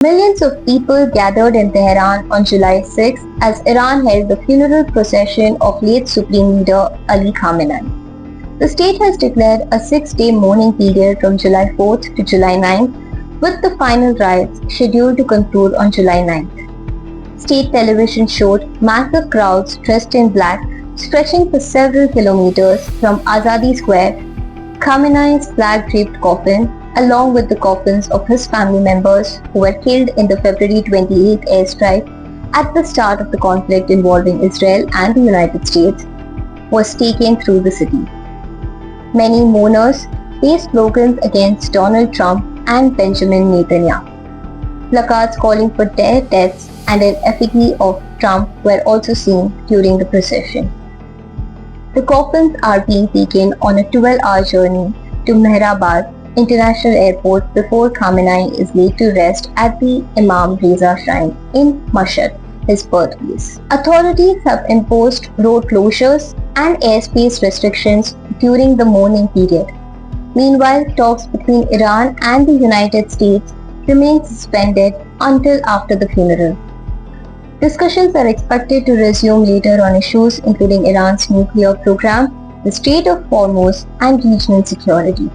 Millions of people gathered in Tehran on July 6 as Iran held the funeral procession of late Supreme Leader Ali Khamenei. The state has declared a 6-day mourning period from July 4th to July 9th, with the final rites scheduled to conclude on July 9th. State television showed massive crowds dressed in black stretching for several kilometers from Azadi Square, Khamenei's flag-draped coffin, along with the coffins of his family members who were killed in the February 28 airstrike at the start of the conflict involving Israel and the United States, was taken through the city. Many mourners faced slogans against Donald Trump and Benjamin Netanyahu. Placards calling for their deaths and an effigy of Trump were also seen during the procession. The coffins are being taken on a 12-hour journey to Mehrabad International Airport before Khamenei is laid to rest at the Imam Reza Shrine in Mashhad, his birthplace. Authorities have imposed road closures and airspace restrictions during the mourning period. Meanwhile, talks between Iran and the United States remain suspended until after the funeral. Discussions are expected to resume later on issues including Iran's nuclear program, the Strait of Hormuz, and regional security.